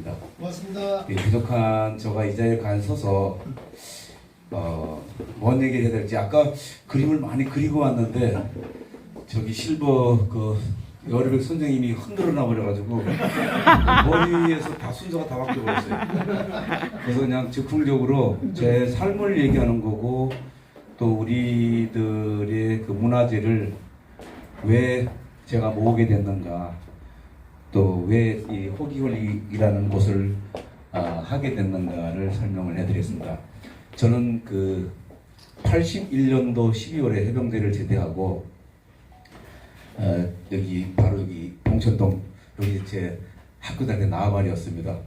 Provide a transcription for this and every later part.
반갑습니다. 고맙습니다. 부족한 저가 이 자리에 간 서서 뭔 얘기를 해야 될지 아까 그림을 많이 그리고 왔는데 저기 실버 그 여리백 선생님이 흔들어 놔버려가지고 머리 위에서 다 순서가 다 바뀌어 버렸어요. 그래서 그냥 즉흥적으로 제 삶을 얘기하는 거고 또 우리들의 그 문화재를 왜 제가 모으게 됐는가 또 왜 이 호기홀릭이라는 곳을 하게 됐는가를 설명을 해드리겠습니다. 저는 그 81년도 12월에 해병대를 제대하고 여기 바로 여기 봉천동 여기 제 학교 다닐 때 나와말이었습니다.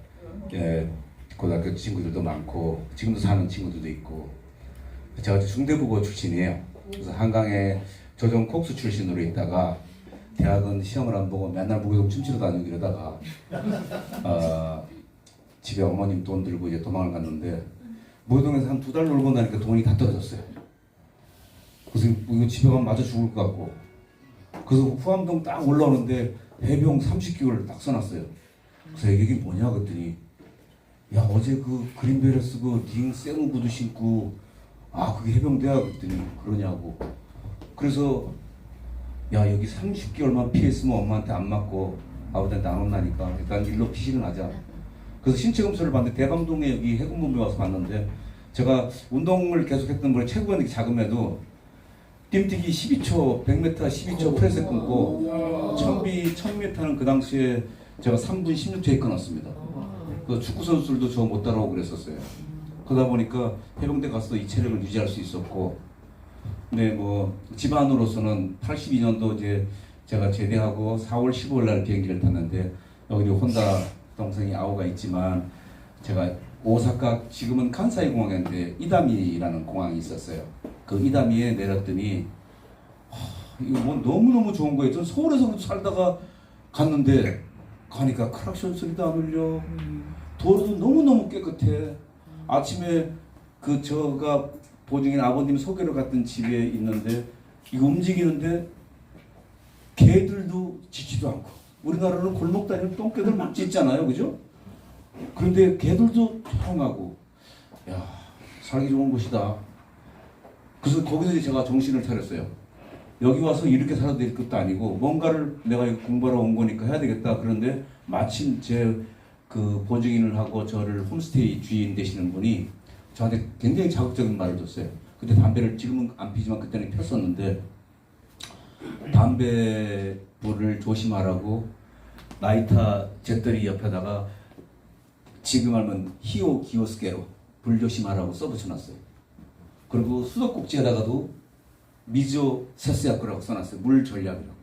고등학교 친구들도 많고 지금도 사는 친구들도 있고 제가 중대부고 출신이에요. 그래서 한강에 조정 콕수 출신으로 있다가 대학은 시험을 안 보고 맨날 무교동 춤추러 다니고 이러다가 집에 어머님 돈 들고 이제 도망을 갔는데 무교동에서 한 2달 놀고 나니까 돈이 다 떨어졌어요. 그래서 이거 집에 가면 맞아 죽을 것 같고 그래서 후암동 딱 올라오는데 해병 30개월 딱 써놨어요. 그래서 이게 뭐냐 그랬더니 야 어제 그 그린벨에 쓰고 딩 쌩 구두 신고 그게 해병대야 그랬더니 그러냐고. 그래서 야 여기 30개월만 피했으면 엄마한테 안 맞고 아버지한테 안 혼나니까 일단 일로 피신을 하자. 그래서 신체 검사를 봤는데 대방동에 여기 해군본부에 와서 봤는데 제가 운동을 계속했던 분이 체구가 작음에도 뜀뛰기 12초 100m 12초 프레스 끊고 천비 1000m는 그 당시에 제가 3분 16초에 끊었습니다. 그 축구 선수들도 저 못 따라오고 그랬었어요. 그러다 보니까 해병대 가서 이 체력을 유지할 수 있었고 근데 뭐 집안으로서는 82년도 이제 제가 제대하고 4월 15일 날 비행기를 탔는데 여기 혼다 동생이 아오가 있지만 제가 오사카 지금은 칸사이 공항인데 이다미라는 공항이 있었어요. 그 이다미에 내렸더니 이거 뭐 너무너무 좋은 거예요. 전 서울에서 살다가 갔는데 가니까 크락션 소리도 안 울려. 도로도 너무너무 깨끗해. 아침에 그 저가 보증인 아버님 소개로 갔던 집에 있는데 이거 움직이는데 개들도 짖지도 않고 우리나라는 골목 다니는 똥개들 막 짖잖아요, 그죠? 그런데 개들도 조용하고 야 살기 좋은 곳이다. 그래서 거기서 이제 제가 정신을 차렸어요. 여기 와서 이렇게 살아도 될 것도 아니고 뭔가를 내가 공부하러 온 거니까 해야 되겠다. 그런데 마침 제 그 보증인을 하고 저를 홈스테이 주인 되시는 분이 저한테 굉장히 자극적인 말을 줬어요. 그때 담배를 지금은 안 피지만 그때는 폈었는데 담배 불을 조심하라고 나이타 잿더리 옆에다가 지금 알면 히오 기오스케로 불 조심하라고 써붙여놨어요. 그리고 수도꼭지에다가도 미조 세스야쿠라고 써놨어요. 물 전략이라고.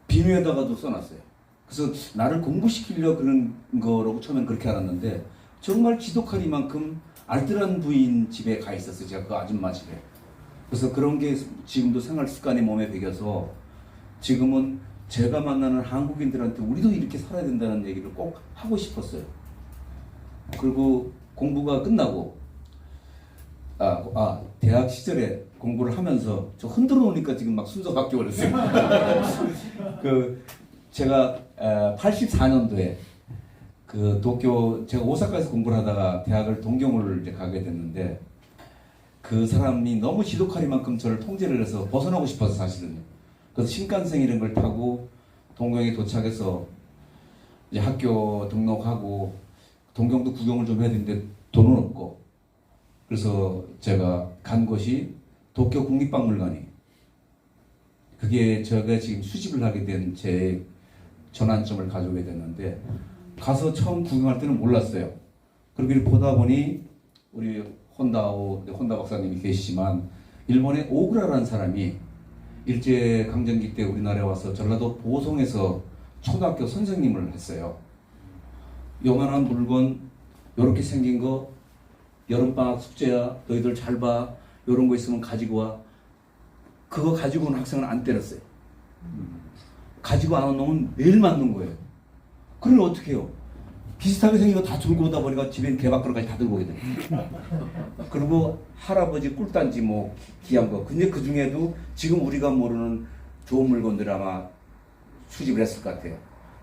비누에다가도 써놨어요. 그래서 나를 공부시키려 그런 거라고 처음엔 그렇게 알았는데 정말 지독하리만큼 알뜰한 부인 집에 가 있었어요. 제가 그 아줌마 집에. 그래서 그런 게 지금도 생활 습관이 몸에 배겨서 지금은 제가 만나는 한국인들한테 우리도 이렇게 살아야 된다는 얘기를 꼭 하고 싶었어요. 그리고 공부가 끝나고 대학 시절에 공부를 하면서 저 흔들어 놓으니까 지금 막 순서 바뀌어 버렸어요. 제가 84년도에 그 도쿄 제가 오사카에서 공부를 하다가 대학을 동경을 이제 가게 됐는데 그 사람이 너무 지독하리만큼 저를 통제를 해서 벗어나고 싶어서 사실은요. 그래서 신칸센 이런 걸 타고 동경에 도착해서 이제 학교 등록하고 동경도 구경을 좀 해야 되는데 돈은 없고 그래서 제가 간 곳이 도쿄 국립박물관이 그게 제가 지금 수집을 하게 된 제 전환점을 가져오게 됐는데 가서 처음 구경할 때는 몰랐어요. 그리고 보다 보니 우리 혼다 박사님이 계시지만 일본의 오그라라는 사람이 일제강점기 때 우리나라에 와서 전라도 보성에서 초등학교 선생님을 했어요. 요만한 물건 요렇게 생긴 거 여름방학 숙제야 너희들 잘 봐 요런 거 있으면 가지고 와. 그거 가지고 온 학생은 안 때렸어요. 가지고 안 온 놈은 매일 맞는 거예요. 그러면 어떻게 해요? 비슷하게 생긴 거 다 들고 오다 보니까 집엔 개밥그릇까지 다 들고 오게 돼요. 그리고 할아버지 꿀단지 뭐 귀한 거. 근데 그 중에도 지금 우리가 모르는 좋은 물건들 아마 수집을 했을 것 같아요.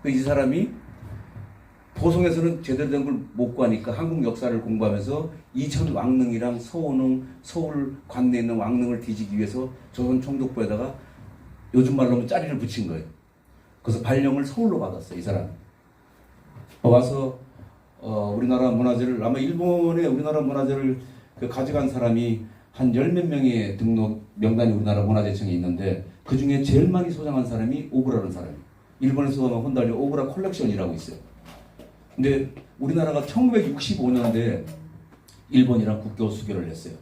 이 사람이 고성에서는 제대로 된 걸 못 구하니까 한국 역사를 공부하면서 이천 왕릉이랑 서원릉, 서울 관내에 있는 왕릉을 뒤지기 위해서 조선 총독부에다가 요즘 말로 하면 짜리를 붙인 거예요. 그래서 발령을 서울로 받았어요, 이 사람. 와서 우리나라 문화재를, 아마 일본에 우리나라 문화재를 가져간 사람이 한 열 몇 명의 등록 명단이 우리나라 문화재청에 있는데 그 중에 제일 많이 소장한 사람이 오브라는 사람이에요. 일본에서 혼달리 오브라 컬렉션이라고 있어요. 근데 우리나라가 1965년대 일본이랑 국교 수교를 했어요.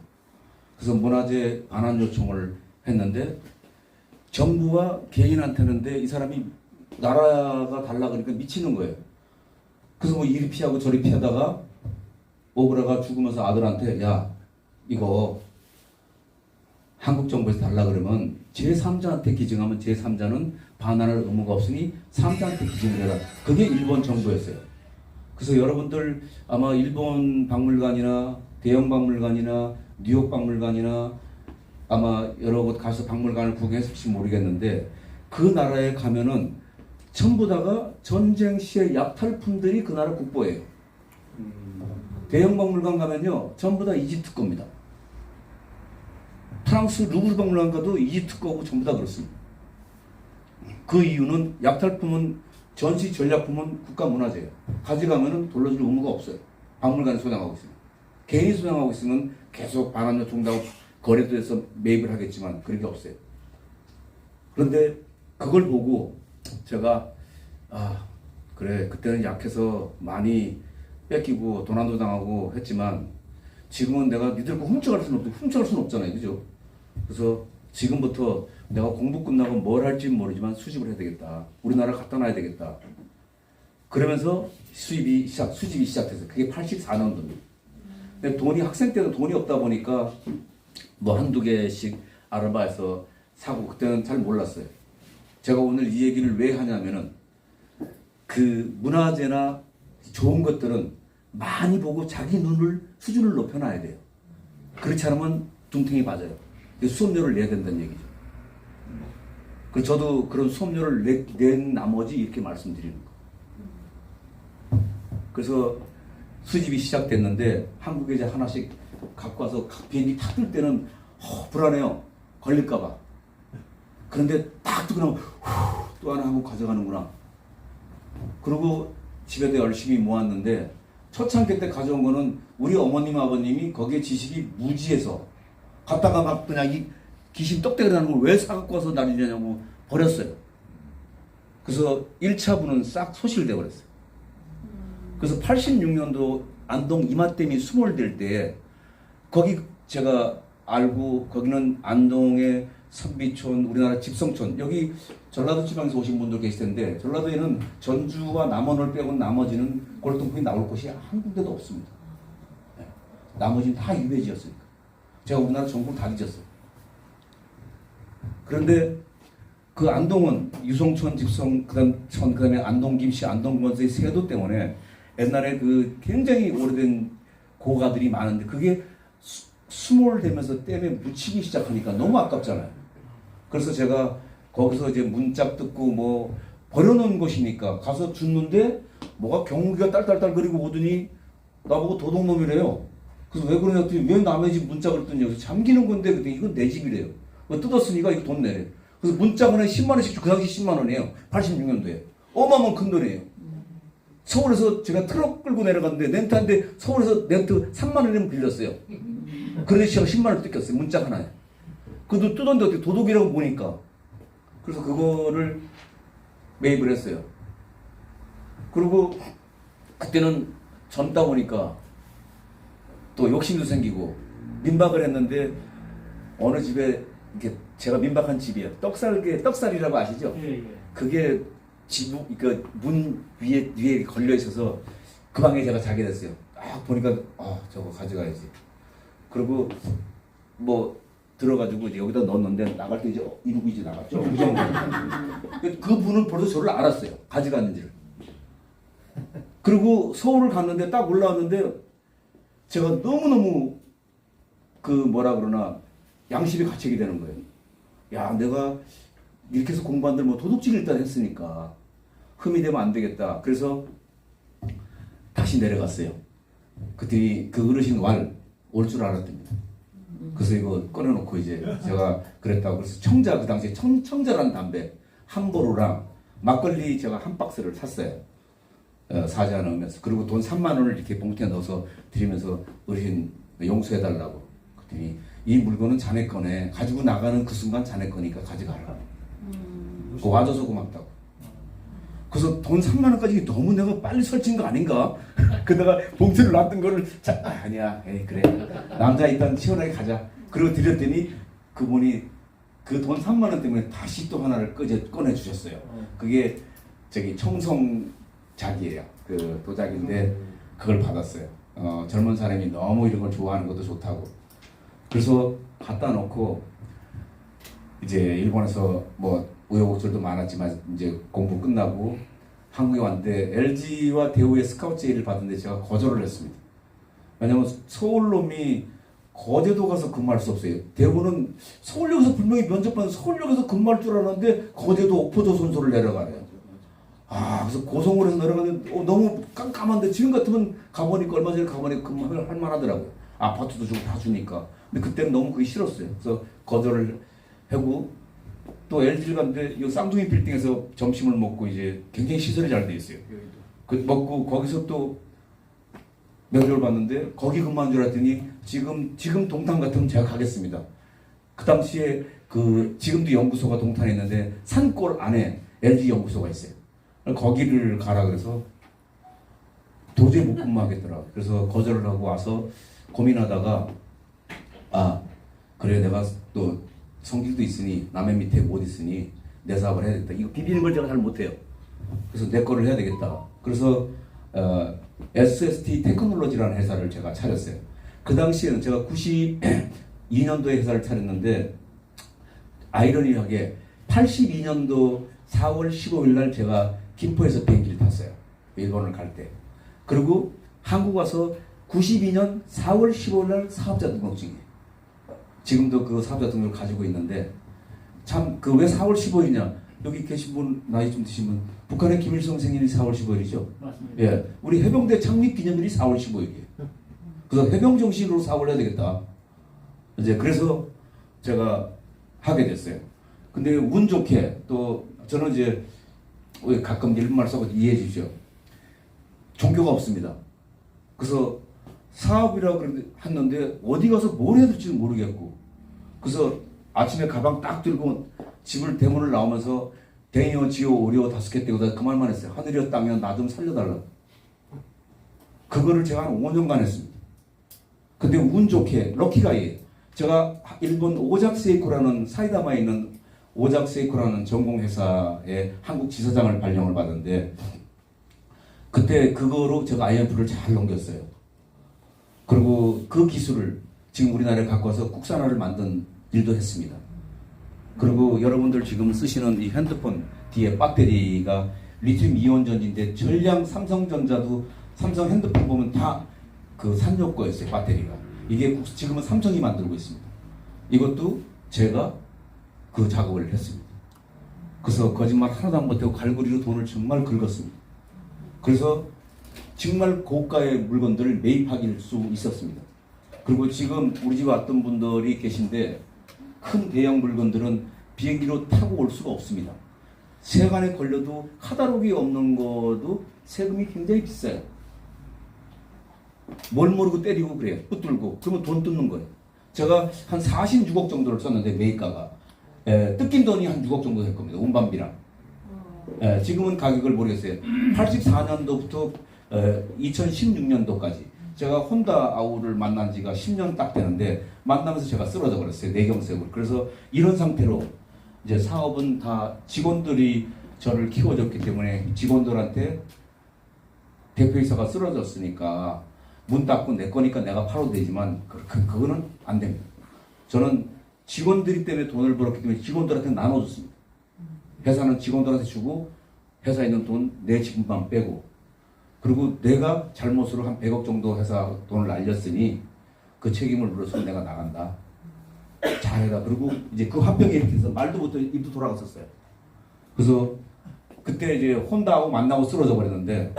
그래서 문화재 반환 요청을 했는데 정부와 개인한테는데 이 사람이 나라가 달라 그러니까 미치는 거예요. 그래서 뭐 이리 피하고 저리 피하다가 오브라가 죽으면서 아들한테 야 이거 한국 정부에서 달라 그러면 제3자한테 기증하면 제3자는 반환할 의무가 없으니 3자한테 기증을 해라. 그게 일본 정부였어요. 그래서 여러분들 아마 일본 박물관이나 대형 박물관이나 뉴욕 박물관이나 아마 여러 곳 가서 박물관을 구경했을지 모르겠는데 그 나라에 가면은 전부 다가 전쟁 시의 약탈품들이 그 나라 국보예요. 대형 박물관 가면요 전부 다 이집트 겁니다. 프랑스 루브르 박물관 가도 이집트 거고 전부 다 그렇습니다. 그 이유는 약탈품은 전시 전략품은 국가문화재예요. 가져가면은 돌려줄 의무가 없어요. 박물관에 소장하고 있으면. 개인이 소장하고 있으면 계속 반환 요청하고 거래도 해서 매입을 하겠지만 그런 게 없어요. 그런데 그걸 보고 제가 그래 그때는 약해서 많이 뺏기고 도난도 당하고 했지만 지금은 내가 니들 거 훔쳐갈 수는 없잖아요. 그죠? 그래서 지금부터 내가 공부 끝나고 뭘 할지 모르지만 수집을 해야 되겠다. 우리나라 갖다 놔야 되겠다. 그러면서 수집이 시작됐어요. 그게 84년도입니다. 근데 학생 때는 돈이 없다 보니까 뭐 한두 개씩 알아봐서 사고 그때는 잘 몰랐어요. 제가 오늘 이 얘기를 왜 하냐면은 그 문화재나 좋은 것들은 많이 보고 자기 수준을 높여놔야 돼요. 그렇지 않으면 둥탱이 맞아요. 수업료를 내야 된다는 얘기죠. 그래서 저도 그런 수업료를 낸 나머지 이렇게 말씀드리는 거. 그래서 수집이 시작됐는데 한국에 이제 하나씩 갖고 와서 비행기 탁 뜰 때는 불안해요. 걸릴까봐. 그런데 딱 뜨고 나면 또 하나 하고 가져가는구나. 그리고 집에도 열심히 모았는데 초창기 때 가져온 거는 우리 어머님 아버님이 거기에 지식이 무지해서 갔다가 막 그냥 이 귀신 떡대기 나는 걸 왜 사갖고 와서 날리냐고 버렸어요. 그래서 1차 부는 싹 소실돼 버렸어요. 그래서 86년도 안동 이마댐이 수몰될 때 거기 제가 알고 거기는 안동의 선비촌, 우리나라 집성촌, 여기 전라도 지방에서 오신 분들 계실 텐데 전라도에는 전주와 남원을 빼고 나머지는 골동품이 나올 곳이 한 군데도 없습니다. 네. 나머지는 다 유배지였으니까. 제가 우리나라 전국을 다 뒤졌어요. 그런데 그 안동은 유성촌, 집성, 그다음에 안동 김씨, 안동 권서의 세도 때문에 옛날에 그 굉장히 오래된 고가들이 많은데 그게 수몰되면서 댐에 묻히기 시작하니까 너무 아깝잖아요. 그래서 제가 거기서 이제 문짝 뜯고 뭐 버려놓은 곳이니까 가서 줬는데 뭐가 경기가 딸딸딸거리고 오더니 나보고 도둑놈이래요. 그래서 왜 그러냐 했더니 왜 남의 집 문짝을 뜯냐. 그래서 잠기는 건데 그때 이건 내 집이래요. 뜯었으니까 이거 돈 내래. 그래서 문짝 하나에 10만 원씩 주. 그 당시 10만 원이에요. 86년도에. 어마어마한 큰 돈이에요. 서울에서 제가 트럭 끌고 내려갔는데 렌트 한데 서울에서 렌트 3만 원이면 빌렸어요. 그런데 제가 10만 원 뜯겼어요. 문짝 하나에. 그도 뜯었는데 어떻게 도둑이라고 보니까. 그래서 그거를 매입을 했어요. 그리고 그때는 젊다 보니까 또 욕심도 생기고 민박을 했는데 어느 집에 이렇게 제가 민박한 집이에요. 떡살이라고 아시죠? 예. 그게 문 위에 걸려 있어서 그 방에 제가 자게 됐어요. 딱 보니까 저거 가져가야지. 그리고 뭐 들어가지고 이제 여기다 넣었는데 나갈 때 이제 이러고 이제 나갔죠. 그 정도. 그 분은 벌써 저를 알았어요. 가져갔는지를. 그리고 서울을 갔는데 딱 올라왔는데 제가 너무너무 양심이 가책이 되는 거예요. 야, 내가 이렇게 해서 공부한들 뭐 도둑질 일단 했으니까 흠이 되면 안 되겠다. 그래서 다시 내려갔어요. 그랬더니 그 어르신 올 줄 알았답니다. 그래서 이거 꺼내놓고 이제 제가 그랬다고. 그래서 청자, 그 당시에 청자라는 담배 한 보루랑 막걸리 제가 한 박스를 샀어요. 사지 않으면서. 그리고 돈 3만 원을 이렇게 봉투에 넣어서 드리면서 어르신 용서해달라고. 그랬더니 이 물건은 자네 거네. 가지고 나가는 그 순간 자네 거니까 가져가라. 그거 와줘서 고맙다고. 그래서 돈 3만 원까지 너무 내가 빨리 설치한 거 아닌가? 그 내가 봉투를 놨던 거를 아니야. 에이 그래. 남자 일단 시원하게 가자. 그리고 드렸더니 그분이 그 돈 3만 원 때문에 다시 또 하나를 꺼내 주셨어요. 그게 저기 청송작이에요. 그 도자기인데 그걸 받았어요. 젊은 사람이 너무 이런 걸 좋아하는 것도 좋다고. 그래서 갖다 놓고 이제 일본에서 뭐 우여곡절도 많았지만 이제 공부 끝나고 한국에 왔는데 LG와 대우의 스카우트 제의를 받은데 제가 거절을 했습니다. 왜냐면 서울놈이 거제도 가서 근무할 수 없어요. 대우는 서울역에서 분명히 면접관 서울역에서 근무할 줄 알았는데 거제도 옥포조 선소를 내려가네요. 그래서 고성으로 해서 내려가는데 너무 깜깜한데 지금 같으면 가보니까 얼마 전에 가보니까 근무할 만하더라고요. 아파트도 주고 다 주니까. 근데 그때는 너무 그게 싫었어요. 그래서 거절을 하고 또 LG를 갔는데 이 쌍둥이 빌딩에서 점심을 먹고 이제 굉장히 시설이 잘 돼 있어요. 그 먹고 거기서 또 면접을 봤는데 거기 근무한 줄 알았더니 지금 동탄 같으면 제가 가겠습니다. 그 당시에 그 지금도 연구소가 동탄에 있는데 산골 안에 LG 연구소가 있어요. 거기를 가라 그래서 도저히 못 근무하겠더라. 그래서 거절을 하고 와서 고민하다가 그래 내가 또 성질도 있으니 남의 밑에 못 있으니 내 사업을 해야 되겠다. 이거 비비는 걸 제가 잘 못해요. 그래서 내 거를 해야 되겠다. 그래서 SST 테크놀로지라는 회사를 제가 차렸어요. 그 당시에는 제가 92년도에 회사를 차렸는데 아이러니하게 82년도 4월 15일 날 제가 김포에서 비행기를 탔어요. 일본을 갈 때. 그리고 한국 와서 92년 4월 15일 날 사업자 등록증이에요. 지금도 그 사업자 등록을 가지고 있는데 참 그 왜 4월 15일이냐? 여기 계신 분 나이 좀 드신 분 북한의 김일성 생일이 4월 15일이죠. 맞습니다. 예, 우리 해병대 창립 기념일이 4월 15일이에요. 그래서 해병 정신으로 사업을 해야 되겠다. 이제 그래서 제가 하게 됐어요. 근데 운 좋게 또 저는 이제 가끔 일본말 써서 이해해 주십시오. 종교가 없습니다. 그래서 사업이라고 했는데 어디 가서 뭘 해야 될지 모르겠고 그래서 아침에 가방 딱 들고 집을 대문을 나오면서 댕이어 지오 오리오 5개 떼고 그 말만 했어요. 하늘이여 땅이여 나 좀 살려달라. 그거를 제가 한 5년간 했습니다. 근데 운 좋게 럭키가이에요. 제가 일본 오작세이코라는 사이다마에 있는 오작세이코라는 전공회사의 한국 지사장을 발령을 받았는데 그때 그거로 제가 IMF를 잘 넘겼어요. 그리고 그 기술을 지금 우리나라에 갖고 와서 국산화를 만든 일도 했습니다. 그리고 여러분들 지금 쓰시는 이 핸드폰 뒤에 배터리가 리튬 이온 전지인데 전량 삼성전자도 삼성 핸드폰 보면 다 그 산료 거였어요. 배터리가. 이게 지금은 삼성이 만들고 있습니다. 이것도 제가 그 작업을 했습니다. 그래서 거짓말 하나도 안 못하고 갈고리로 돈을 정말 긁었습니다. 그래서 정말 고가의 물건들을 매입하길 수 있었습니다. 그리고 지금 우리 집에 왔던 분들이 계신데 큰 대형 물건들은 비행기로 타고 올 수가 없습니다. 세관에 걸려도 카다록이 없는 것도 세금이 굉장히 비싸요. 뭘 모르고 때리고 그래요. 붙들고. 그러면 돈 뜯는 거예요. 제가 한 46억 정도를 썼는데 매입가가 뜯긴 돈이 한 6억 정도 될 겁니다. 운반비랑. 지금은 가격을 모르겠어요. 84년도부터 2016년도까지 제가 혼다 아우를 만난 지가 10년 딱 되는데 만나면서 제가 쓰러져 버렸어요. 뇌경색으로. 그래서 이런 상태로 이제 사업은 다 직원들이 저를 키워줬기 때문에 직원들한테 대표이사가 쓰러졌으니까 문 닫고 내 거니까 내가 팔아도 되지만 그거는 안 됩니다. 저는 직원들이 때문에 돈을 벌었기 때문에 직원들한테 나눠줬습니다. 회사는 직원들한테 주고 회사에 있는 돈 내 지분만 빼고 그리고 내가 잘못으로 한 100억 정도 회사 돈을 날렸으니 그 책임을 물어서 내가 나간다. 잘해라. 그리고 이제 그 화병이 이렇게 해서 말도 못하고 입도 돌아갔었어요. 그래서 그때 이제 혼다하고 만나고 쓰러져 버렸는데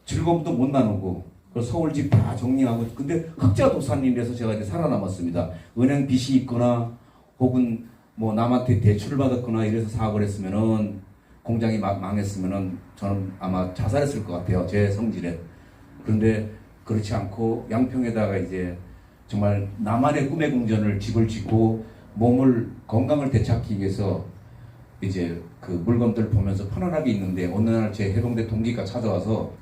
즐거움도 못 나누고 그 서울집 다 정리하고, 근데 흑자 도산인데서 제가 이제 살아남았습니다. 은행 빚이 있거나 혹은 뭐 남한테 대출을 받았거나 이래서 사업을 했으면은, 공장이 망했으면은 저는 아마 자살했을 것 같아요. 제 성질에. 그런데 그렇지 않고 양평에다가 이제 정말 나만의 꿈의 궁전을 집을 짓고 건강을 되찾기 위해서 이제 그 물건들 보면서 편안하게 있는데, 어느 날 제 해병대 동기가 찾아와서,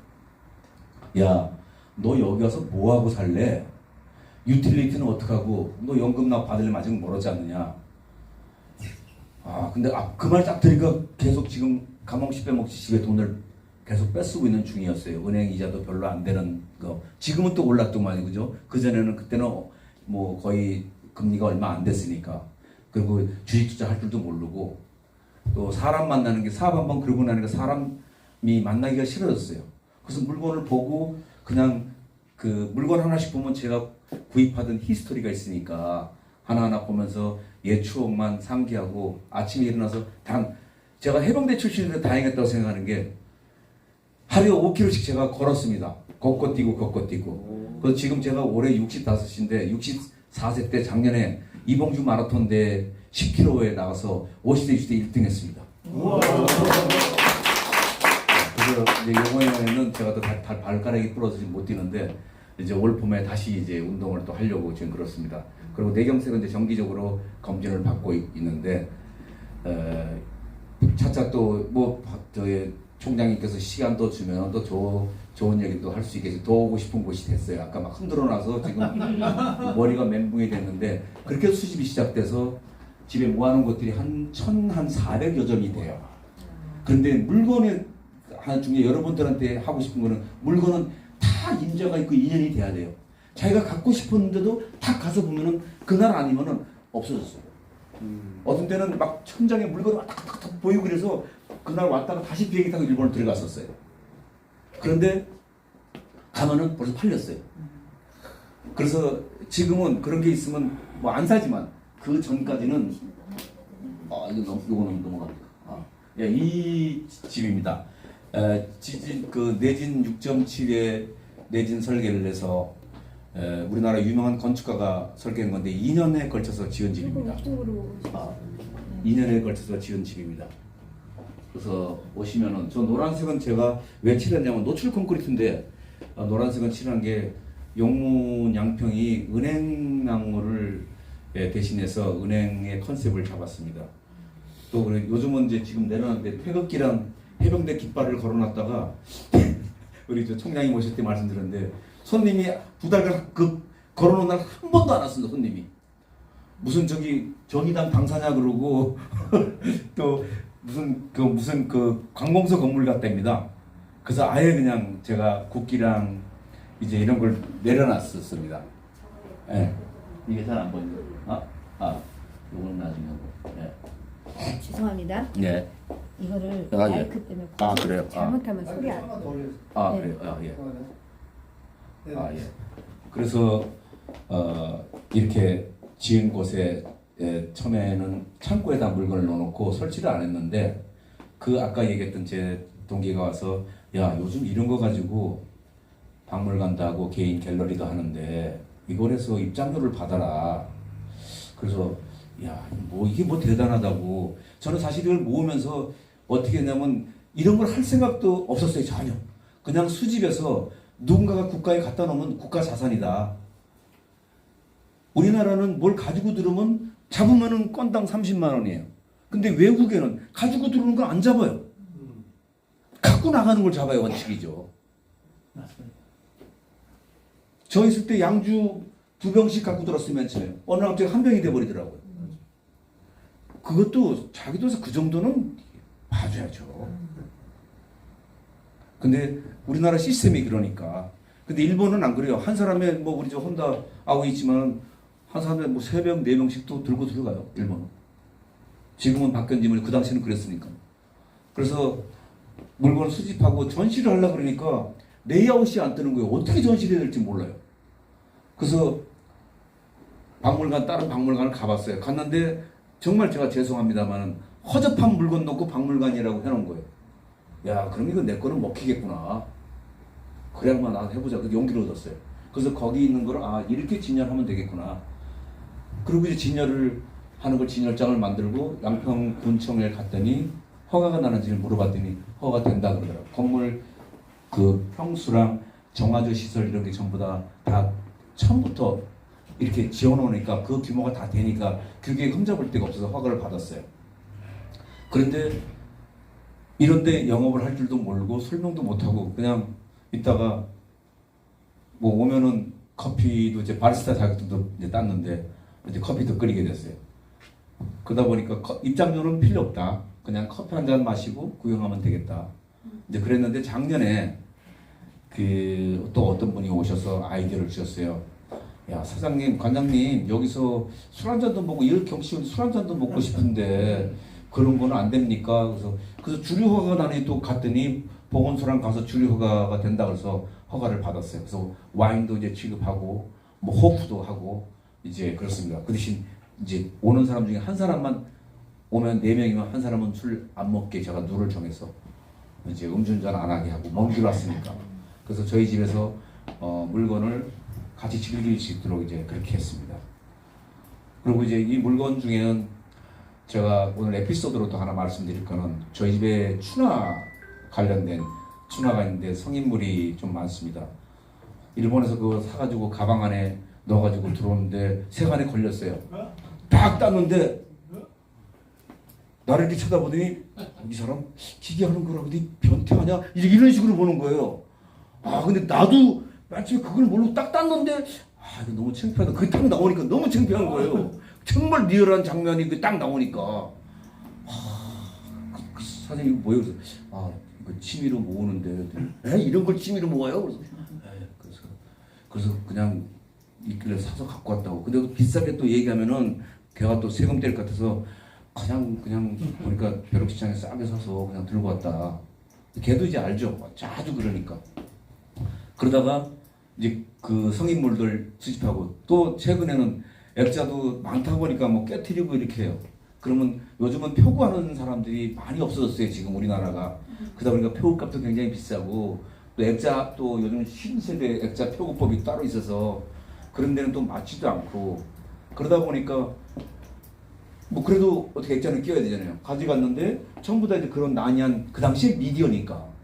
야, 너 여기 와서 뭐하고 살래? 유틸리티는 어떡하고? 너 연금 나 받으려면 아직 멀었지 않느냐? 근데 그 말 딱 들으니까 계속 지금 가망시 빼먹지 집에 돈을 계속 뺏쓰고 있는 중이었어요. 은행 이자도 별로 안 되는 거. 지금은 또 올랐더만요, 그죠? 그때는 뭐 거의 금리가 얼마 안 됐으니까. 그리고 주식 투자할 줄도 모르고, 또 사람 만나는 게, 사업 한번 그러고 나니까 사람이 만나기가 싫어졌어요. 그래서 물건을 보고 그냥 그 물건 하나씩 보면 제가 구입하던 히스토리가 있으니까 하나하나 보면서 옛 추억만 상기하고, 아침에 일어나서 제가 해병대 출신인데 다행했다고 생각하는 게, 하루에 5km씩 제가 걸었습니다. 걷고 뛰고. 그래서 지금 제가 올해 65인데 64세 때 작년에 이봉주 마라톤 대 10km에 나가서 50대 60대 1등 했습니다. 그래서 이제 이번에는 제가 또 발가락이 부러져서 못 뛰는데, 이제 올 봄에 다시 이제 운동을 또 하려고 지금 그렇습니다. 그리고 뇌경색은 이제 정기적으로 검진을 받고 있는데, 차차 또 저희 총장님께서 시간 더 주면 또 좋은 얘기도 할 수 있게 더 오고 싶은 곳이 됐어요. 아까 막 흔들어놔서 지금 머리가 멘붕이 됐는데, 그렇게 수집이 시작돼서 집에 모아놓은 것들이 한 400여 점이 돼요. 그런데 물건에 중에 여러분들한테 하고 싶은 거는, 물건은 다 임자가 있고 인연이 돼야 돼요. 자기가 갖고 싶었는데도 딱 가서 보면은 그날 아니면은 없어졌어요. 어떤 때는 막 천장에 물건이 왔다 갔다 보이고, 그래서 그날 왔다가 다시 비행기 타고 일본을 들어갔었어요. 그런데 가면은 벌써 팔렸어요. 그래서 지금은 그런 게 있으면 뭐 안 사지만, 그 전까지는 이거는 넘어갑니다. 예, 이 집입니다. 내진 6.7의 내진 설계를 해서 우리나라 유명한 건축가가 설계한 건데 2년에 걸쳐서 지은 집입니다. 2년에 걸쳐서 지은 집입니다. 그래서 오시면은, 저 노란색은 제가 왜 칠했냐면 노출 콘크리트인데, 노란색은 칠한 게 용문 양평이 은행나무를 대신해서 은행의 컨셉을 잡았습니다. 또 요즘은 이제 지금 내려놨는데 태극기랑 해병대 깃발을 걸어놨다가 우리 저 총장님 오실 때 말씀드렸는데, 손님이 2달간 걸어놓은 날 한 번도 안 왔습니다. 손님이 무슨 정의당 당사냐 그러고 또 무슨 관공서 건물 같답니다. 그래서 아예 그냥 제가 국기랑 이제 이런 걸 내려놨었습니다. 예. 이게 잘 안 보이는 거. 이거는 나중에 하고. 예. 죄송합니다. 예. 이거를 예. 마이크 때문에 그래요. 잘못하면 소리 안 나요. 그래요. 예. 그래서 이렇게 지은 곳에 처음에는 창고에다 물건을 넣어놓고 설치를 안 했는데, 아까 얘기했던 제 동기가 와서, 야, 요즘 이런 거 가지고 박물관도 하고 개인 갤러리도 하는데 이걸해서 입장료를 받아라. 그래서 이게 대단하다고. 저는 사실 이걸 모으면서 어떻게 했냐면, 이런 걸 할 생각도 없었어요. 전혀. 그냥 수집해서 누군가가 국가에 갖다 놓으면 국가 자산이다. 우리나라는 뭘 가지고 들으면 잡으면은 건당 30만 원이에요. 근데 외국에는 가지고 들어오는 걸 안 잡아요. 갖고 나가는 걸 잡아요. 원칙이죠. 저 있을 때 양주 2병씩 갖고 들었으면 어느 날 갑자기 1병이 돼버리더라고요. 그것도 자기도 그 정도는 봐줘야죠. 근데 우리나라 시스템이 그러니까. 근데 일본은 안 그래요. 한 사람에 우리 저 혼다 하고 있지만 한 사람에 3병, 4병씩 또 들고 들어가요. 일본은. 지금은 바뀌었지만 그 당시에는 그랬으니까. 그래서 물건을 수집하고 전시를 하려고 그러니까 레이아웃이 안 뜨는 거예요. 어떻게 전시를 해야 될지 몰라요. 그래서 다른 박물관을 가봤어요. 갔는데 정말 제가 죄송합니다만 허접한 물건 놓고 박물관이라고 해놓은 거예요. 야, 그럼 이거 내 거는 먹히겠구나. 그래야만 나도 해보자. 그 용기를 얻었어요. 그래서 거기 있는 걸 이렇게 진열하면 되겠구나. 그리고 이제 진열을 하는 걸 진열장을 만들고 양평군청에 갔더니 허가가 나는지를 물어봤더니 허가가 된다 그러더라고요. 건물 그 평수랑 정화조 시설 이런 게 전부 다 처음부터 이렇게 지어놓으니까 그 규모가 다 되니까 그게 흠잡을 데가 없어서 허가를 받았어요. 그런데 이런데 영업을 할 줄도 모르고 설명도 못하고 그냥 있다가 뭐 오면은 커피도 이제 바리스타 자격증도 이제 땄는데 이제 커피도 끓이게 됐어요. 그러다 보니까 입장료는 필요 없다. 그냥 커피 한 잔 마시고 구경하면 되겠다. 이제 그랬는데 작년에 그 또 어떤 분이 오셔서 아이디어를 주셨어요. 야 사장님, 관장님 여기서 술 한 잔도 먹고 이렇게 경치ውን 술 한 잔도 먹고 싶은데 그런 거는 안 됩니까? 그래서 주류 허가가 나니 또 갔더니 보건소랑 가서 주류 허가가 된다 그래서 허가를 받았어요. 그래서 와인도 이제 취급하고 뭐 호프도 하고 이제 그렇습니다. 그 대신 이제 오는 사람 중에 한 사람만 오면 4명이면 한 사람은 술 안 먹게 제가 룰을 정해서 이제 음주운전 안 하게 하고 먼 길 왔으니까. 그래서 저희 집에서 물건을 같이 즐길 수 있도록 이제 그렇게 했습니다. 그리고 이제 이 물건 중에는 제가 오늘 에피소드로 또 하나 말씀드릴 거는 저희 집에 추나 관련된 추나가 있는데 성인물이 좀 많습니다. 일본에서 그거 사가지고 가방 안에 넣어가지고 들어오는데 세간에 걸렸어요. 딱 땄는데 나를 이렇게 쳐다보더니 이 사람 기계하는 거라고 니 변태하냐? 이런 식으로 보는 거예요. 근데 나도 마치 그걸 모르고 딱 땄는데 이거 너무 창피하다. 그게 딱 나오니까 너무 창피한 거예요. 정말 리얼한 장면이 딱 나오니까 사장님 이거 뭐예요? 이거 취미로 모으는데 이런 걸 취미로 모아요? 그래서 그냥 있길래 사서 갖고 왔다고. 근데 비싸게 또 얘기하면은 걔가 또 세금 뗄 것 같아서 그냥 보니까 벼룩시장에 싸게 사서 그냥 들고 왔다. 걔도 이제 알죠. 자주 그러니까. 그러다가 이제 그 성인물들 수집하고 또 최근에는 액자도 많다 보니까 뭐 깨트리고 이렇게 해요. 그러면 요즘은 표구하는 사람들이 많이 없어졌어요. 지금 우리나라가. 그러다 보니까 표구값도 굉장히 비싸고 또 액자 또 요즘 신세대 액자 표구법이 따로 있어서 그런 데는 또 맞지도 않고 그러다 보니까 뭐 그래도 어떻게 액자는 끼워야 되잖아요. 가져갔는데 전부 다 이제 그런 난이한 그 당시에 미디어니까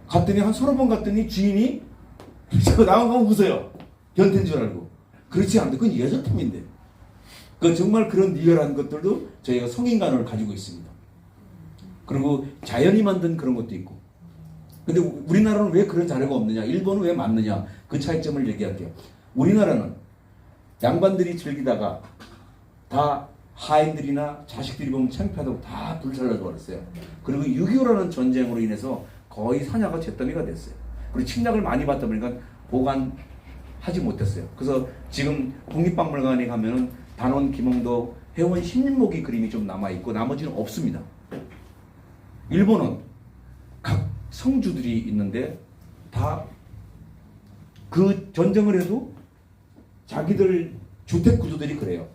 갔더니 한 서너 번 갔더니 주인이 저거 나가면 웃어요. 변태인 줄 알고. 그렇지 않은데 그건 예술품인데. 그 정말 그런 리얼한 것들도 저희가 성인관을 가지고 있습니다. 그리고 자연이 만든 그런 것도 있고. 근데 우리나라는 왜 그런 자료가 없느냐? 일본은 왜 많느냐? 그 차이점을 얘기할게요. 우리나라는 양반들이 즐기다가 다 하인들이나 자식들이 보면 창피하다고 다 불살라져 버렸어요. 그리고 6.25라는 전쟁으로 인해서 거의 산야가 잿더미가 됐어요. 그리고 침략을 많이 받다 보니까 보관하지 못했어요. 그래서 지금 국립박물관에 가면은 단원 김홍도 회원 신림목이 그림이 좀 남아있고 나머지는 없습니다. 일본은 각 성주들이 있는데 다 그 전쟁을 해도 자기들 주택 구조들이 그래요.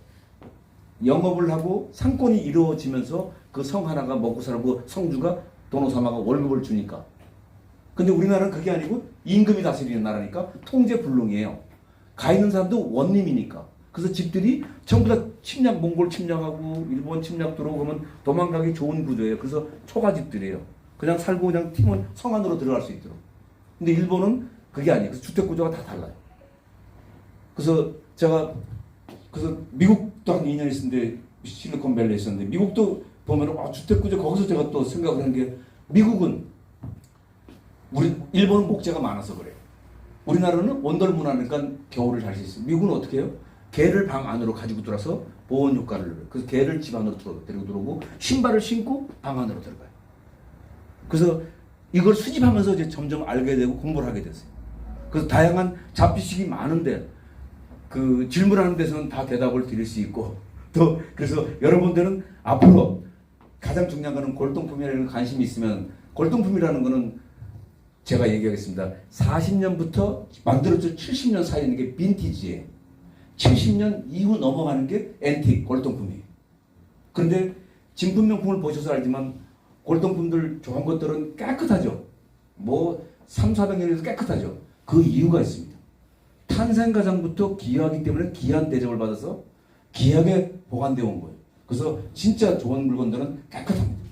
영업을 하고 상권이 이루어지면서 그 성 하나가 먹고 살고 성주가 도노사마가 월급을 주니까. 근데 우리나라는 그게 아니고 임금이 다스리는 나라니까 통제불능이에요. 가 있는 사람도 원림이니까. 그래서 집들이 전부 다 몽골 침략하고 일본 침략 들어오면 도망가기 좋은 구조예요. 그래서 초가집들이에요. 그냥 살고 그냥 팀은 성 안으로 들어갈 수 있도록. 근데 일본은 그게 아니에요. 그래서 주택 구조가 다 달라요. 그래서 미국도 한 2년 있었는데 실리콘밸리에 있었는데 미국도 보면 주택 구조 거기서 제가 또 생각을 한 게 미국은 일본은 목재가 많아서 그래요. 우리나라는 원돌 문화니까 겨울을 잘 수 있어요. 미국은 어떻게 해요? 개를 방 안으로 가지고 들어와서 보온 효과를 내요. 그래서 개를 집 안으로 데리고 들어오고 신발을 신고 방 안으로 들어가요. 그래서 이걸 수집하면서 이제 점점 알게 되고 공부를 하게 됐어요. 그래서 다양한 잡지식이 많은데 그 질문하는 데서는 다 대답을 드릴 수 있고 또 그래서 여러분들은 앞으로 가장 중요한 거는 골동품이라는 관심이 있으면 골동품이라는 거는 제가 얘기하겠습니다. 40년부터 만들어져 70년 사이에 있는 게 빈티지예요. 70년 이후 넘어가는 게 앤틱 골동품이에요. 그런데 진품명품을 보셔서 알지만 골동품들 좋은 것들은 깨끗하죠. 뭐 400년에도 깨끗하죠. 그 이유가 있습니다. 탄생가장부터 귀하기 때문에 귀한 대접을 받아서 귀하게 보관되어 온 거예요. 그래서 진짜 좋은 물건들은 깨끗합니다.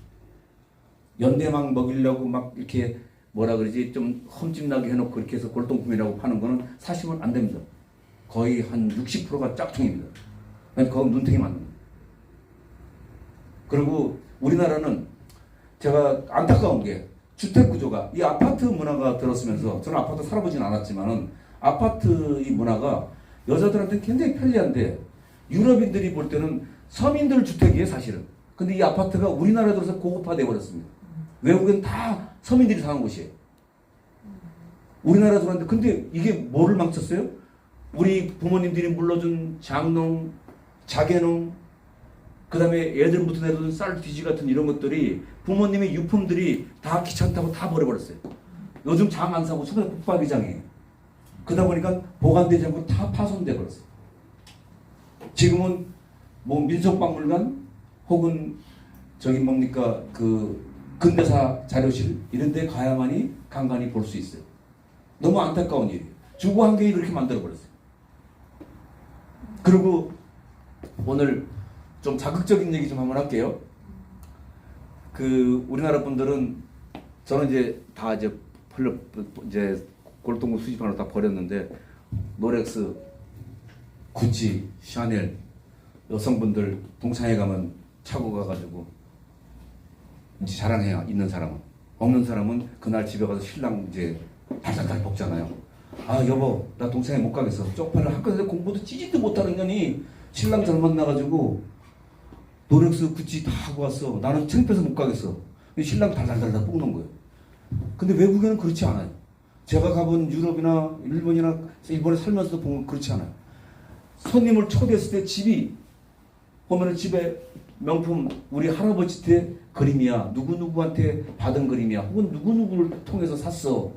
연대막 먹이려고 막 이렇게 뭐라 그러지 좀 험집나게 해놓고 이렇게 해서 골동품이라고 파는 거는 사시면 안 됩니다. 거의 한 60%가 짝퉁입니다. 그건 눈탱이 맞는 거예요. 그리고 우리나라는 제가 안타까운 게 주택 구조가 이 아파트 문화가 들었으면서 저는 아파트 살아보진 않았지만은 아파트 이 문화가 여자들한테 굉장히 편리한데 유럽인들이 볼 때는 서민들 주택이에요 사실은. 근데 이 아파트가 우리나라에 들어서 고급화되어 버렸습니다. 외국엔 다 서민들이 사는 곳이에요. 우리나라 들어왔는데 근데 이게 뭐를 망쳤어요? 우리 부모님들이 물려준 장농, 자개농, 그 다음에 애들부터 내려준 쌀 뒤지 같은 이런 것들이 부모님의 유품들이 다 귀찮다고 다 버려버렸어요. 요즘 장 안 사고 소변 붙박이장이에요. 그러다 보니까 보관되지 않고 다 파손돼 버렸어요. 지금은 뭐 민속박물관 혹은 저기 뭡니까 그 근대사 자료실 이런 데 가야만이 간간히 볼 수 있어요. 너무 안타까운 일이에요. 주거 환경이 그렇게 만들어 버렸어요. 그리고 오늘 좀 자극적인 얘기 좀 한번 할게요. 그 우리나라 분들은 저는 이제 다 이제 골동품 수집하러 다 버렸는데 롤렉스, 구찌, 샤넬 여성분들 동창회 가면 차고 가가지고 이제 자랑해요. 있는 사람은. 없는 사람은 그날 집에 가서 신랑 이제 달달달 볶잖아요. 아 여보 나 동창회 못 가겠어. 쪽팔려 학교에서 공부도 찌지도 못하는 년이 신랑 잘 만나가지고 롤렉스 구찌 다 하고 왔어. 나는 창피해서 못 가겠어. 신랑 달달달달 볶는 거예요. 근데 외국에는 그렇지 않아요. 제가 가본 유럽이나 일본이나 일본에 살면서도 보면 그렇지 않아요. 손님을 초대했을 때 집이 보면은 집에 명품 우리 할아버지 때 그림이야. 누구누구한테 받은 그림이야. 혹은 누구누구를 통해서 샀어.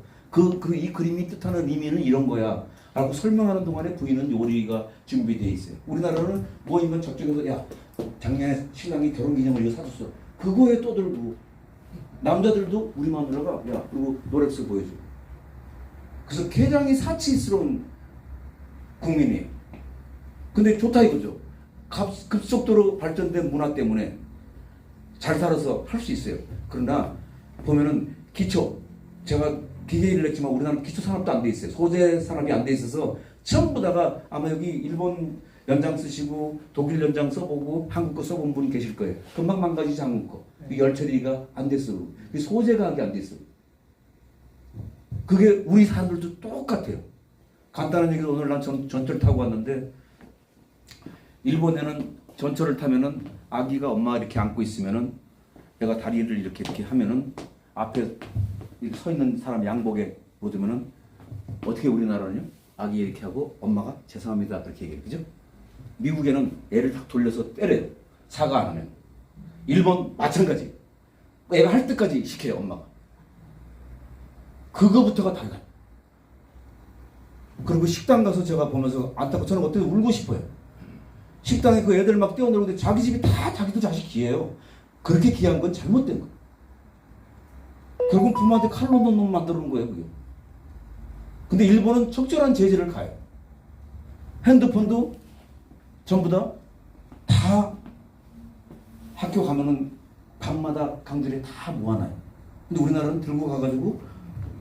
이 그림이 뜻하는 의미는 이런 거야. 라고 설명하는 동안에 부인은 요리가 준비되어 있어요. 우리나라는 뭐이면 저쪽에서 야 작년에 신랑이 결혼기념을 이거 사줬어. 그거에 떠들고 남자들도 우리 마누라가 야 그리고 롤렉스 보여줘. 그래서 굉장히 사치스러운 국민이에요. 근데 좋다 이거죠. 급속도로 발전된 문화 때문에 잘 살아서 할 수 있어요. 그러나 보면은 기초 제가 기계를 했지만 우리나라는 기초 산업도 안 돼 있어요. 소재 산업이 안 돼 있어서 전부 다가 아마 여기 일본 연장 쓰시고 독일 연장 써보고 한국 거 써본 분 계실 거예요. 금방 망가지지 한국 거. 열처리가 안 됐어. 소재가 안 됐어. 그게 우리 사람들도 똑같아요. 간단한 얘기로 오늘 난 전철 타고 왔는데 일본에는 전철을 타면은 아기가 엄마 이렇게 안고 있으면은 내가 다리를 이렇게 하면은 앞에 이렇게 서 있는 사람 양복에 묻으면은 어떻게 우리나라는요? 아기 이렇게 하고 엄마가 죄송합니다 이렇게 얘기해요. 그죠? 미국에는 애를 딱 돌려서 때려요. 사과 안 하면. 일본 마찬가지. 애가 할 때까지 시켜요 엄마가. 그거부터가 달라요. 그리고 식당 가서 제가 보면서 안타깝고 저는 어떻게 울고 싶어요. 식당에 그 애들 막 뛰어놀는데 자기 집이 다 자기도 자식 기예요. 그렇게 기한 건 잘못된 거예요. 결국 부모한테 칼로 넣는 놈 만드는 거예요 그게. 근데 일본은 적절한 제재를 가요. 핸드폰도 전부 다 학교 가면은 방마다 강들에 다 모아놔요. 근데 우리나라는 들고 가가지고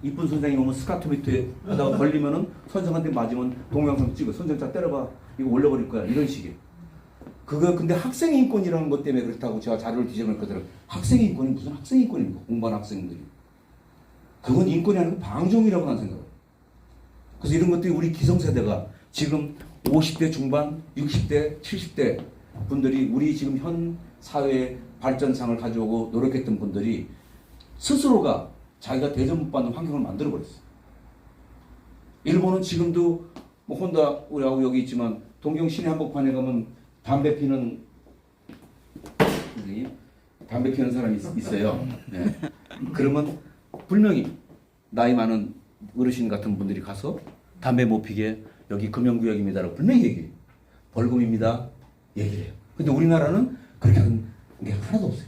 이쁜 선생님 오면 스카트 밑에 하다가 걸리면은 선생한테 맞으면 동영상 찍어. 선생 때려봐. 이거 올려버릴 거야. 이런 식이에요. 그거 근데 학생 인권이라는 것 때문에 그렇다고 제가 자료를 뒤져봤거든요. 학생 인권이 무슨 학생 인권입니까? 공부하는 학생들이. 그건 인권이 아니고 방종이라고 난 생각해요. 그래서 이런 것들이 우리 기성세대가 지금 50대 중반, 60대, 70대 분들이 우리 지금 현 사회의 발전상을 가져오고 노력했던 분들이 스스로가 자기가 대접 못 받는 환경을 만들어 버렸어요. 일본은 지금도 뭐 혼다 우리하고 여기 있지만 동경 시내 한복판에 가면 담배 피는 사람이 있어요. 네. 그러면 분명히 나이 많은 어르신 같은 분들이 가서 담배 못 피게 여기 금연구역입니다라고 분명히 얘기해요. 벌금입니다. 얘기를 해요. 근데 우리나라는 그렇게 하는 게 하나도 없어요.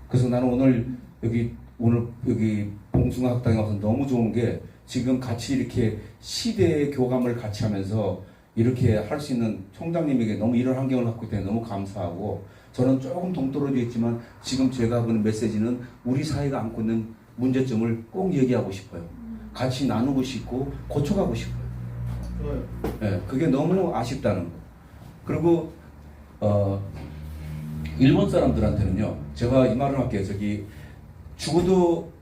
그래서 나는 오늘 여기 오늘 여기 봉숭아 학당에 와서 너무 좋은 게 지금 같이 이렇게 시대의 교감을 같이 하면서 이렇게 할 수 있는 총장님에게 너무 이런 환경을 갖고 있다니 너무 감사하고 저는 조금 동떨어져 있지만 지금 제가 하는 메시지는 우리 사회가 안고 있는 문제점을 꼭 얘기하고 싶어요. 같이 나누고 싶고 고쳐가고 싶어요. 네, 그게 너무 아쉽다는 거. 그리고 일본 사람들한테는요. 제가 이 말을 할게요. 저기 죽어도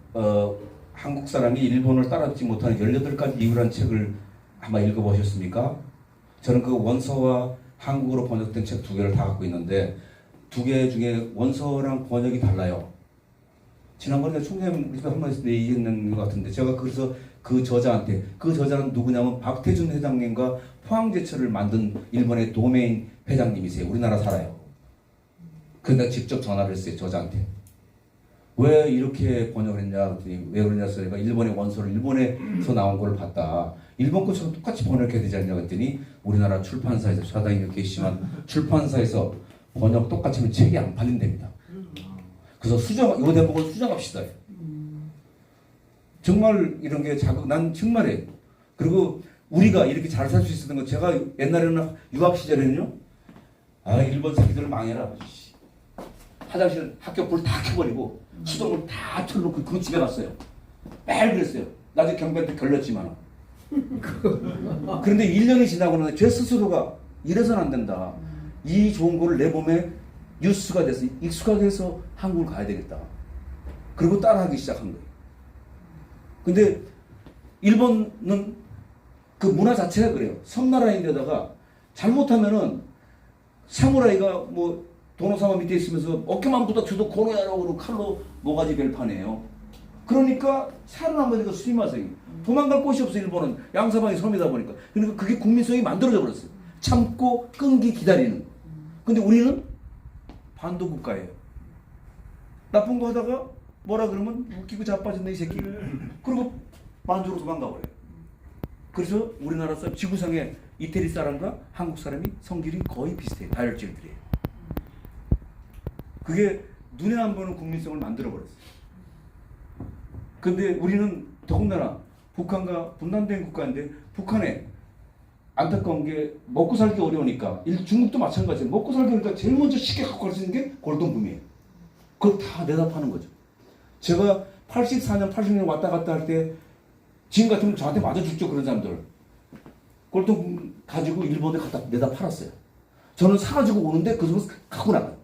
한국 사람이 일본을 따라잡지 못하는 18가지 이유라는 책을 아마 읽어보셨습니까? 저는 그 원서와 한국어로 번역된 책 2개를 다 갖고 있는데 2개 중에 원서랑 번역이 달라요. 지난번에 총장님 우리 집에 한번 얘기했는 것 같은데 제가 그래서 그 저자한테 그 저자는 누구냐면 박태준 회장님과 포항제철을 만든 일본의 도메인 회장님이세요. 우리나라 살아요. 그래서 내가 직접 전화를 했어요. 저자한테. 왜 이렇게 번역을 했냐 그랬더니 왜 그러냐 해서 내가 일본의 원서를 일본에서 나온 걸 봤다. 일본 것처럼 똑같이 번역해야 되지 않냐 그랬더니 우리나라 출판사에서 사장님 계시지만 출판사에서 번역 똑같이 하면 책이 안 팔린답니다. 그래서 이 대목을 수정합시다. 정말 이런 게 난 정말이에요. 그리고 우리가 이렇게 잘 살 수 있었던 건 제가 옛날에는 유학 시절에는요. 일본 새끼들 망해라. 화장실 학교 불 다 켜버리고 수돗물 다 틀어놓고 그 집에 갔어요. 매일 그랬어요. 나중에 경비한테 걸렸지만. 그런데 1년이 지나고 나서 제 스스로가 이래서는 안 된다. 이 좋은 거를 내 몸에 뉴스가 돼서 익숙하게 해서 한국을 가야 되겠다. 그리고 따라하기 시작한 거예요. 근데 일본은 그 문화 자체가 그래요. 섬나라인데다가 잘못하면은 사무라이가 뭐 도노사마 밑에 있으면서 어깨만 부닥쳐도 고노야라고 그러고 칼로 모가지 벨 판이에요. 그러니까 살아남으니까 수임하세요. 도망갈 곳이 없어. 일본은 양사방이 섬이다 보니까. 그러니까 그게 국민성이 만들어져 버렸어요. 참고 끈기 기다리는. 근데 우리는 반도 국가예요. 나쁜 거 하다가 뭐라 그러면 웃기고 자빠졌네 이 새끼. 그리고 만주로 도망가 버려요. 그래서 우리나라 사람 지구상에 이태리 사람과 한국 사람이 성질이 거의 비슷해요. 다혈질들이에요. 그게 눈에 안 보이는 국민성을 만들어 버렸어요. 근데 우리는 더군다나 북한과 분단된 국가인데 북한에 안타까운 게 먹고 살기 어려우니까 중국도 마찬가지예요. 먹고 살기 어려우니까 제일 먼저 쉽게 갖고 갈 수 있는 게 골동품이에요. 그걸 다 내다 파는 거죠. 제가 84년, 80년 왔다 갔다 할 때 지금 같으면 저한테 맞아 죽죠. 그런 사람들. 골동품 가지고 일본에 갖다 내다 팔았어요. 저는 사가지고 오는데 그 손을 갖고 나가요.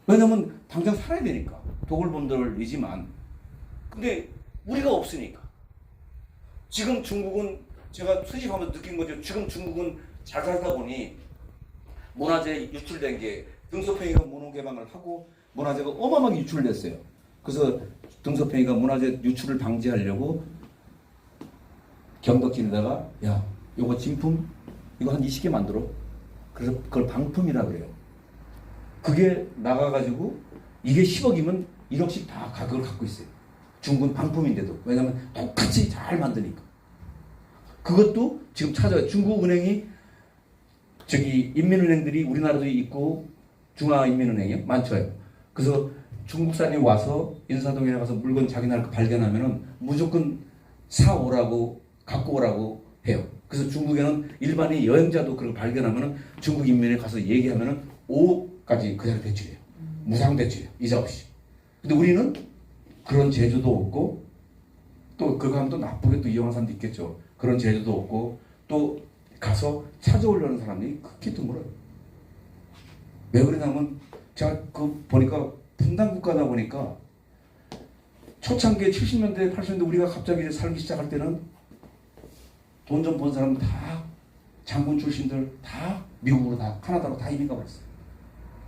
왜냐면 당장 살아야 되니까. 도굴본들이지만. 근데 우리가 없으니까. 지금 중국은 제가 수집하면서 느낀 거죠. 지금 중국은 잘 살다 보니 문화재 유출된 게 등소평이가 문호개방을 하고 문화재가 어마어마하게 유출됐어요. 그래서 등소평이가 문화재 유출을 방지하려고 경덕진에다가 야 요거 진품 이거 한 20개 만들어. 그래서 그걸 방품이라 그래요. 그게 나가가지고 이게 10억이면 1억씩 다 가격을 갖고 있어요. 중국은 방품인데도. 왜냐면 똑같이 잘 만드니까. 그것도 지금 찾아요. 중국은행이 저기 인민은행들이 우리나라도 있고 중화인민은행이요? 많죠. 그래서 중국산이 와서 인사동에 가서 물건 자기 나라 거 발견하면은 무조건 사오라고 갖고 오라고 해요. 그래서 중국에는 일반인 여행자도 그걸 발견하면은 중국 인민에 가서 얘기하면은 5까지 그 자리 대출해요. 무상 대출이에요. 이자 없이. 근데 우리는 그런 제주도 없고 또 그거 하면 또 나쁘게 또 이용한 사람도 있겠죠. 그런 제주도 없고 또 가서 찾아오려는 사람이 극히 드물어요. 왜 그러냐면 제가 그 보니까 분단 국가다 보니까 초창기에 70년대 80년대 우리가 갑자기 이제 살기 시작할 때는 돈 좀 번 사람은 다 장군 출신들 다 미국으로 다 카나다로 다 이민 가버렸어요.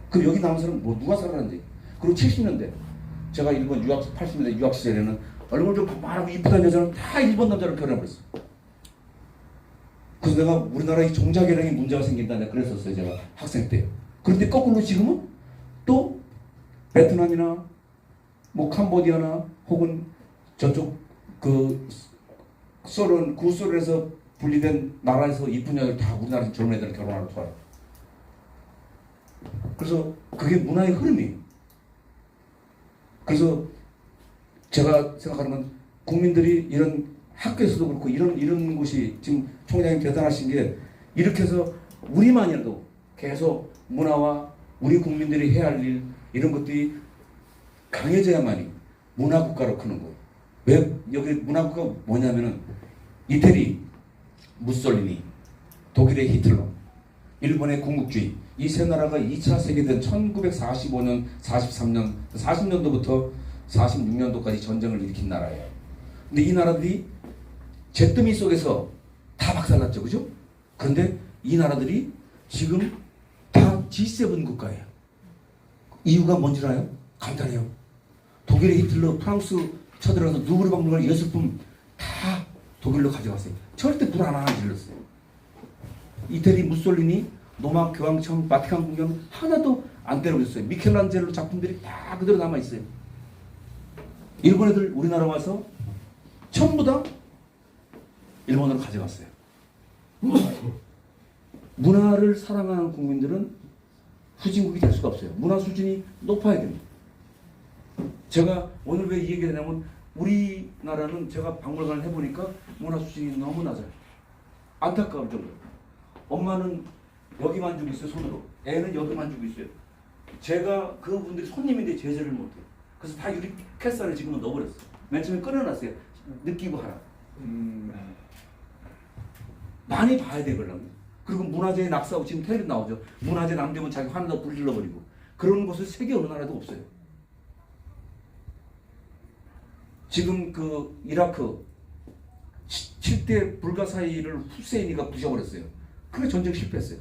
그럼 여기 남은 사람은 뭐 누가 살아는지. 그리고 70년대 제가 일본 유학 80년대 유학 시절에는 얼굴 좀 반반하고 이쁘다는 여자는 다 일본 남자를 결혼해버렸어요. 그래서 내가 우리나라 이 종자개량에 문제가 생긴다 내가 그랬었어요. 제가 학생 때. 그런데 거꾸로 지금은 또 베트남이나 뭐 캄보디아나 혹은 저쪽 그 소련 구소련에서 분리된 나라에서 이쁜 여자들 다 우리나라 젊은 애들 결혼하러 와요. 그래서 그게 문화의 흐름이에요. 그래서 제가 생각하는 건 국민들이 이런 학교에서도 그렇고 이런 곳이 지금 총장님 대단하신 게 이렇게 해서 우리만이라도 계속 문화와 우리 국민들이 해야 할 일 이런 것들이 강해져야만이 문화국가로 크는 거예요. 왜 여기 문화국가가 뭐냐면은 이태리 무솔리니, 독일의 히틀러, 일본의 군국주의 이 세 나라가 2차 세계대전 1945년, 43년, 40년도부터 46년도까지 전쟁을 일으킨 나라예요. 근데 이 나라들이 잿더미 속에서 다 박살났죠. 그죠? 그런데 이 나라들이 지금 다 G7 국가예요. 이유가 뭔지 알아요? 간단해요. 독일의 히틀러, 프랑스 쳐들어가서 누구를 박는 여술품 다 독일로 가져갔어요. 절대 불 하나 안 질렀어요. 이태리 무솔리니, 로마 교황청, 바티칸 궁전 하나도 안 때려버렸어요. 미켈란젤로 작품들이 다 그대로 남아있어요. 일본 애들 우리나라 와서 전부 다 일본으로 가져갔어요. 문화를 사랑하는 국민들은 후진국이 될 수가 없어요. 문화 수준이 높아야 됩니다. 제가 오늘 왜 이 얘기를 하냐면 우리나라는 제가 박물관을 해보니까 문화 수준이 너무 낮아요. 안타까울 정도로. 엄마는 여기만 주고 있어요. 손으로. 애는 여기만 주고 있어요. 제가 그분들이 손님인데 제재를 못해요. 그래서 다 유리 캐스터를 지금은 넣어버렸어요. 맨 처음에 끊어놨어요. 느끼고 하라. 많이 봐야 되거든요. 그리고 문화재에 낙서하고 지금 텔레비 나오죠. 문화재 남되면 자기 화내다 불 질러버리고. 그런 곳은 세계 어느 나라도 없어요. 지금 그 이라크 7대 불가사의를 후세인이가 부셔버렸어요. 그게 전쟁 실패했어요.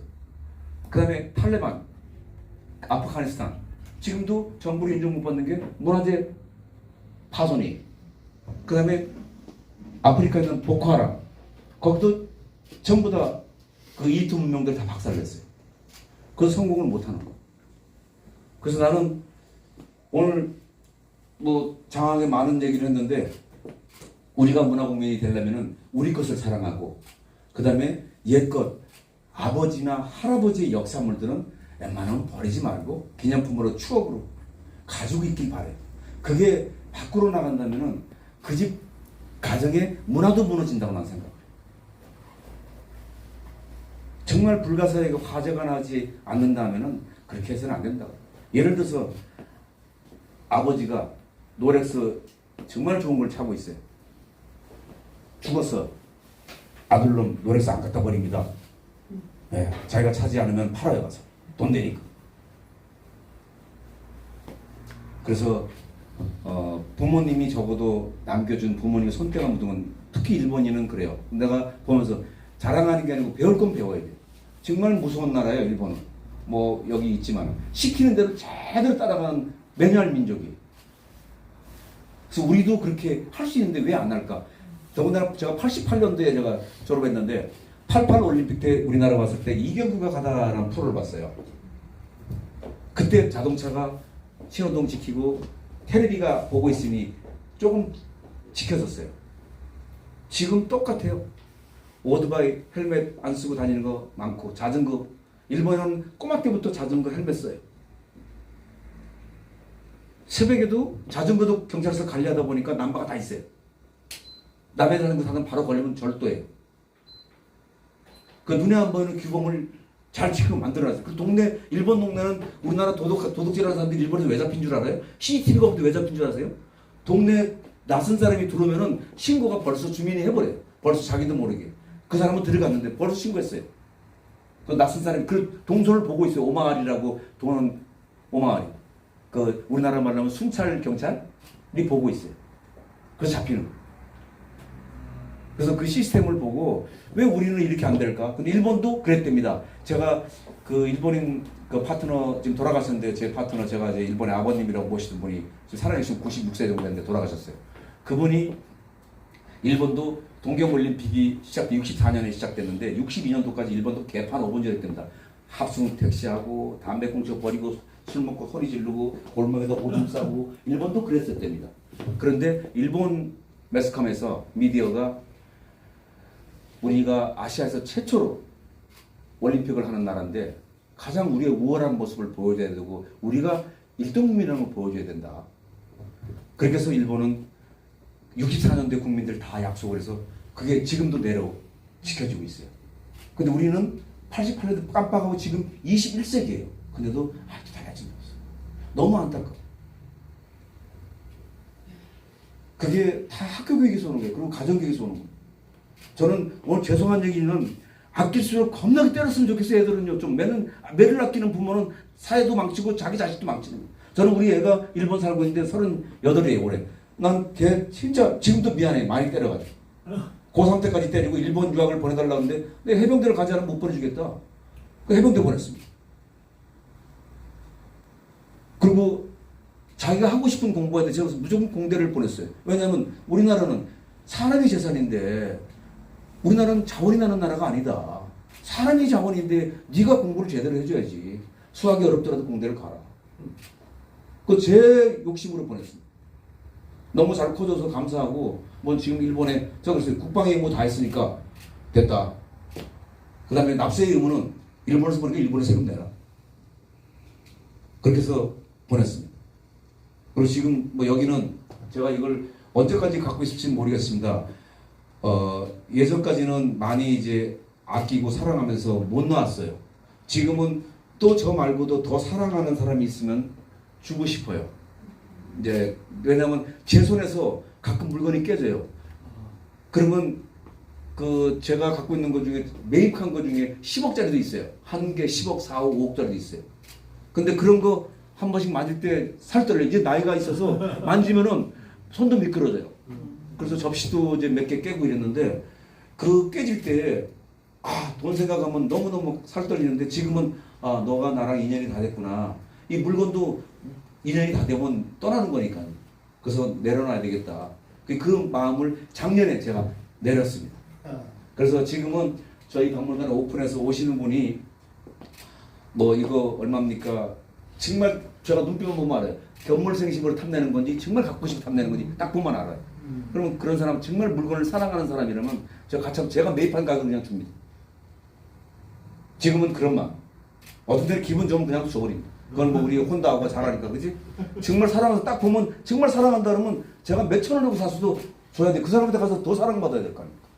그 다음에 탈레반, 아프가니스탄 지금도 정부를 인정 못 받는 게 문화재 파손이. 그 다음에 아프리카에 있는 보코하람 거기도 전부 다 그 이투 문명들 다 박살냈어요. 그래서 성공을 못하는 거. 그래서 나는 오늘 뭐 장하게 많은 얘기를 했는데 우리가 문화국민이 되려면은 우리 것을 사랑하고 그 다음에 옛것 아버지나 할아버지의 역사물들은 웬만하면 버리지 말고 기념품으로 추억으로 가지고 있길 바래요. 그게 밖으로 나간다면은 그 집 가정의 문화도 무너진다고 난 생각해요. 정말 불가사의가 화제가 나지 않는다면은 그렇게 해서는 안 된다고. 예를 들어서 아버지가 노렉스 정말 좋은 걸 차고 있어요. 죽었어. 아들놈 노렉스 안 갖다 버립니다. 네, 자기가 차지 않으면 팔아요. 가서 돈 내니까. 그래서 부모님이 적어도 남겨준 부모님의 손때가 묻은 건 특히 일본인은 그래요. 내가 보면서 자랑하는 게 아니고 배울 건 배워야 돼요. 정말 무서운 나라예요. 일본은. 뭐 여기 있지만 시키는 대로 제대로 따라가는 매뉴얼 민족이에요. 그래서 우리도 그렇게 할 수 있는데 왜 안 할까? 더군다나 제가 88년도에 제가 졸업했는데 88 올림픽 때 우리나라 왔을 때 이경규가 가다라는 프로를 봤어요. 그때 자동차가 신호등 지키고 테레비가 보고 있으니 조금 지켜졌어요. 지금 똑같아요. 오토바이 헬멧 안 쓰고 다니는 거 많고 자전거 일본은 꼬마 때부터 자전거 헬멧 써요. 새벽에도 자전거도 경찰서 관리하다 보니까 남바가 다 있어요. 남의 자전거 타면 바로 걸리면 절도예요. 그 눈에 안 보이는 규범을 잘 지키고 만들어놨어요. 그 동네 일본 동네는 우리나라 도둑질하는 사람들이 일본에서 왜 잡힌 줄 알아요? CCTV가 없는데 왜 잡힌 줄 아세요? 동네 낯선 사람이 들어오면은 신고가 벌써 주민이 해버려요. 벌써 자기도 모르게. 그 사람은 들어갔는데 벌써 신고했어요. 그 낯선 사람이 그 동선을 보고 있어요. 오마알이라고 도는 오마알이. 그 우리나라 말로 하면 순찰 경찰이 보고 있어요. 그래서 잡히는 거예요. 그래서 그 시스템을 보고 왜 우리는 이렇게 안 될까? 근데 일본도 그랬답니다. 제가 그 일본인 그 파트너 지금 돌아가셨는데 제 파트너 제가 이제 일본의 아버님이라고 모시던 분이 지금 살아계신 96세 정도 됐는데 돌아가셨어요. 그분이 일본도 동경올림픽이 64년에 시작됐는데 62년도까지 일본도 개판 5번째 됐답니다. 합승 택시하고 담배 꽁초 버리고 술 먹고 소리 지르고 골목에다 오줌 싸고 일본도 그랬었답니다. 그런데 일본 매스컴에서 미디어가 우리가 아시아에서 최초로 올림픽을 하는 나라인데 가장 우리의 우월한 모습을 보여줘야 되고 우리가 1등국민이라는 걸 보여줘야 된다. 그렇게 해서 일본은 64년대 국민들 다 약속을 해서 그게 지금도 내려 지켜지고 있어요. 근데 우리는 88년도 깜빡하고 지금 21세기예요. 근데도 아직도 달라진 게 없어요. 너무 안타까워. 그게 다 학교 교육에서 오는 거예요. 그리고 가정 교육에서 오는 거예요. 저는 오늘 죄송한 얘기는 아낄수록 겁나게 때렸으면 좋겠어요. 애들은요. 좀 매를 아끼는 부모는 사회도 망치고 자기 자식도 망치는 거예요. 저는 우리 애가 일본 살고 있는데 38이에요 올해. 난 걔 진짜 지금도 미안해. 많이 때려가지고. 고3 때까지 때리고 일본 유학을 보내달라고 하는데 내 해병대를 가지 않으면 못 보내주겠다. 그 해병대 보냈습니다. 그리고 자기가 하고 싶은 공부할 때 제가 무조건 공대를 보냈어요. 왜냐하면 우리나라는 사람이 재산인데 우리나라는 자원이 나는 나라가 아니다. 사람이 자원인데 네가 공부를 제대로 해줘야지. 수학이 어렵더라도 공대를 가라. 그 제 욕심으로 보냈습니다. 너무 잘 커져서 감사하고 뭐 지금 일본에 저거 국방의 의무 다 했으니까 됐다. 그 다음에 납세의 의무는 일본에서 보니까 일본에 세금 내라. 그렇게 해서 보냈습니다. 그리고 지금 뭐 여기는 제가 이걸 언제까지 갖고 있을지는 모르겠습니다. 예전까지는 많이 이제 아끼고 사랑하면서 못 놨어요. 지금은 또 저 말고도 더 사랑하는 사람이 있으면 주고 싶어요. 이제 왜냐하면 제 손에서 가끔 물건이 깨져요. 그러면 그 제가 갖고 있는 것 중에 매입한 것 중에 10억짜리도 있어요. 한 개 10억, 4억, 5억짜리도 있어요. 근데 그런 거 한 번씩 만질 때 살떨려. 이제 나이가 있어서 만지면은 손도 미끄러져요. 그래서 접시도 이제 몇 개 깨고 이랬는데 그 깨질 때 돈 생각하면 너무너무 살떨리는데 지금은 너가 나랑 인연이 다 됐구나. 이 물건도 인연이 다 되면 떠나는 거니까. 그래서 내려놔야 되겠다. 그 마음을 작년에 제가 내렸습니다. 그래서 지금은 저희 박물관 오픈해서 오시는 분이 뭐 이거 얼마입니까? 정말 제가 눈빛만 보면 알아요. 견물생심으로 탐내는 건지 정말 갖고 싶어 탐내는 건지 딱 보면 알아요. 그러면 그런 사람 정말 물건을 사랑하는 사람이라면 제가 매입한 가격을 그냥 줍니다. 지금은 그런 마음. 어떤 때는 기분 좋으면 그냥 줘버립니다. 그건 뭐 우리 혼다하고 잘하니까 그지? 정말 사랑해서 딱 보면 정말 사랑한다 그러면 제가 몇천 원이고 사서도 줘야 돼. 그 사람한테 가서 더 사랑받아야 될 거 아닙니까?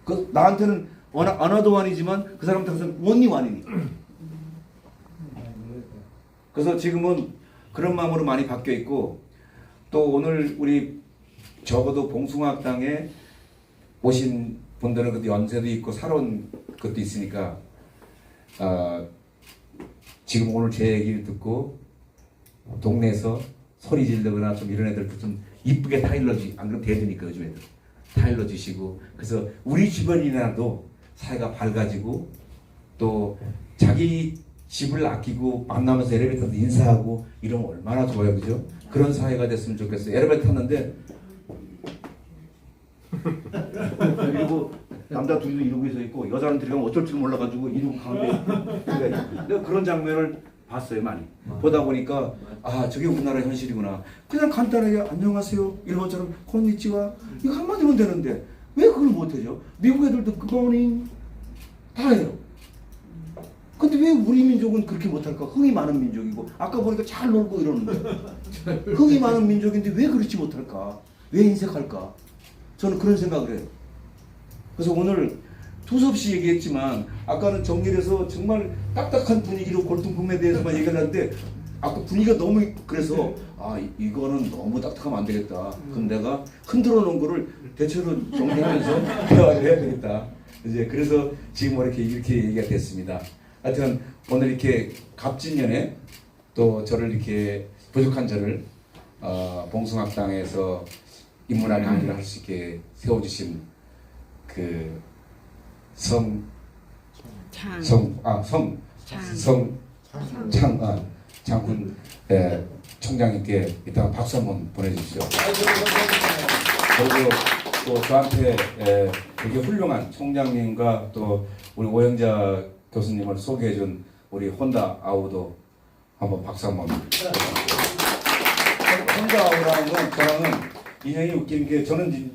그 나한테는 어나더 완이지만 그 사람한테 가서 원리 완이니까. 그래서 지금은 그런 마음으로 많이 바뀌어 있고 또 오늘 우리 적어도 봉숭아학당에 오신 분들은 그때 연세도 있고 살아온 것도 있으니까 지금 오늘 제 얘기를 듣고 동네에서 소리 지르거나 좀 이런 애들도 좀 이쁘게 타일러 안 그러면 대드니까 요즘 애들 타일러 주시고 그래서 우리 주변이라도 사회가 밝아지고 또 자기 집을 아끼고 만나면서 엘리베이터도 인사하고 이러면 얼마나 좋아요, 그죠? 그런 사회가 됐으면 좋겠어요. 엘리베이터 탔는데 그리고 남자 둘이도 이러고 서 있고 여자는 들어가면 어쩔 줄 몰라가지고 이러고 가운데 내가 그런 장면을 봤어요, 많이. 보다 보니까 저게 우리나라 현실이구나. 그냥 간단하게 안녕하세요, 일본처럼 콘니치와 이거 한마디면 되는데 왜 그걸 못하죠? 미국 애들도 굿모닝 다 해요. 근데 왜 우리 민족은 그렇게 못할까? 흥이 많은 민족이고 아까 보니까 잘 놀고 이러는데 흥이 많은 민족인데 왜 그렇지 못할까? 왜 인색할까? 저는 그런 생각을 해요. 그래서 오늘 두서없이 얘기했지만 아까는 정리해서 정말 딱딱한 분위기로 골동품에 대해서만 얘기하는데 아까 분위기가 너무 그래서 이거는 너무 딱딱하면 안 되겠다. 그럼 내가 흔들어 놓은 거를 대체로 정리하면서 대화를 해야 되겠다. 이제 그래서 지금 이렇게 얘기가 됐습니다. 하여튼 오늘 이렇게 갑진년에 또 저를 이렇게 부족한 저를 봉숭아학당에서 인문학 강의를 할 수 있게 세워주신 그 장군 총장님께 이따가 박수 한번 보내주십시오. 그리고 또 저한테 되게 훌륭한 총장님과 또 우리 오영자 교수님을 소개해준 우리 혼다 아우도 한번 박수 한번. 혼다 아우라는 건 저랑은 인연이 웃기는 게 저는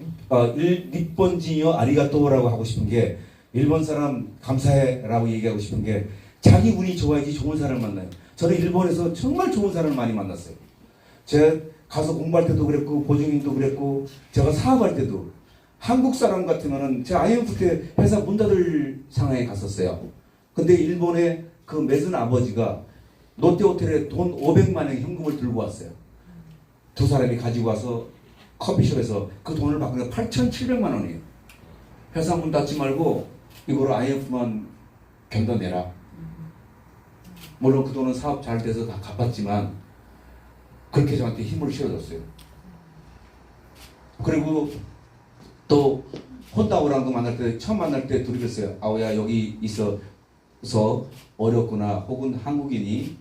일본지요 아리가또라고 하고 싶은 게 일본 사람 감사해라고 얘기하고 싶은 게 자기 운이 좋아야지 좋은 사람을 만나요. 저는 일본에서 정말 좋은 사람을 많이 만났어요. 제 가서 공부할 때도 그랬고 보증인도 그랬고 제가 사업할 때도 한국 사람 같으면은 제가 IMF 때 회사 문 닫을 상황에 갔었어요. 근데 일본의 그 매슨 아버지가 롯데호텔에 돈 500만 원 현금을 들고 왔어요. 두 사람이 가지고 와서 커피숍에서 그 돈을 받고 8,700만 원이에요. 회사 문 닫지 말고 이거로 IMF만 견뎌내라. 물론 그 돈은 사업 잘 돼서 다 갚았지만 그렇게 저한테 힘을 실어줬어요. 그리고 또 혼다오랑도 만날 때 처음 만날 때 둘이 그랬어요. 아우야 여기 있어서 어렵구나. 혹은 한국인이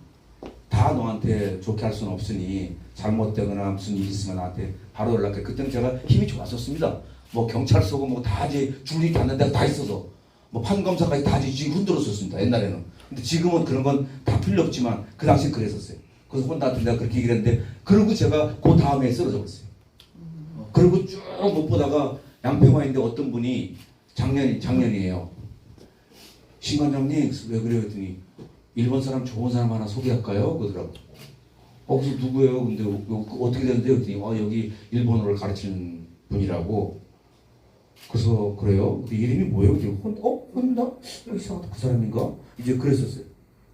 다 너한테 좋게 할 수는 없으니 잘못되거나 무슨 일 있으면 나한테 바로 연락해. 그때는 제가 힘이 좋았었습니다. 뭐 경찰서고 뭐 다 이제 줄이 닿는 데가 다 있어서 뭐 판검사까지 다 이제 흔들었었습니다. 옛날에는. 근데 지금은 그런 건 다 필요 없지만 그 당시 그랬었어요. 그래서 혼다한테 내가 그렇게 얘기를 했는데 그러고 제가 그 다음에 쓰러져 버렸어요. 그리고 쭉 못 보다가 양평화인데 어떤 분이 작년이에요. 신관장님 왜 그래요? 했더니 일본 사람 좋은 사람 하나 소개할까요? 그러더라고. 그래서 누구예요? 근데 어떻게 되는데요? 했더니 여기 일본어를 가르치는 분이라고. 그래서 그래요? 근데 이름이 뭐예요? 혼다? 이상하다. 그 사람인가? 이제 그랬었어요.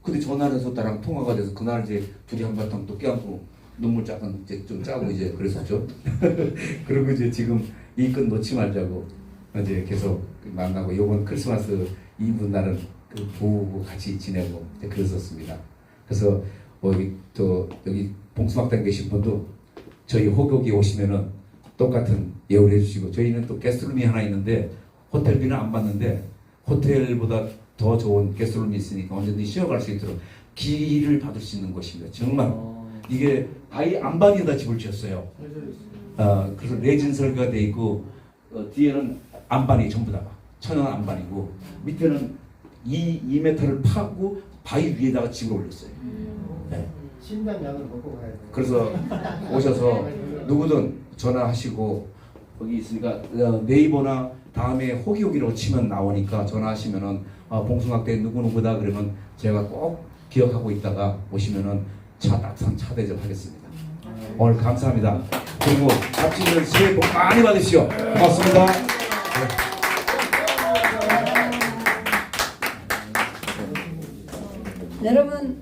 근데 전화를 해서 나랑 통화가 돼서 그날 이제 둘이 한바탕 또 껴안고 눈물 약간 이제 좀 짜고 이제 그랬었죠. 그리고 이제 지금 이 건 놓지 말자고 이제 계속 만나고 이번 크리스마스 이브 날은 그 보고 같이 지내고 그랬었습니다. 그래서 여기 봉수막단 계신 분도 저희 호격이 오시면은 똑같은 예우를 해주시고 저희는 또 게스트룸이 하나 있는데 호텔비는 안 받는데 호텔보다 더 좋은 게스트룸이 있으니까 언제든지 쉬어갈 수 있도록 기를 받을 수 있는 곳입니다. 정말 이게 아예 안방에다 집을 지었어요. 그래서 레진 설계가 돼 있고 뒤에는 안반이 전부 다가 천연 안반이고 밑에는 2m를 파고 바위 위에다가 집을 올렸어요. 네. 신장약을 먹고 가야 돼. 그래서 오셔서 누구든 전화하시고 거기 있으니까 네이버나 다음에 호기호기로 치면 나오니까 전화하시면은 봉숭아대 누구누구다 그러면 제가 꼭 기억하고 있다가 오시면은 따뜻한 차 대접하겠습니다. 오늘 감사합니다. 그리고 잡지들 새해 복 많이 받으시오. 고맙습니다. 여러분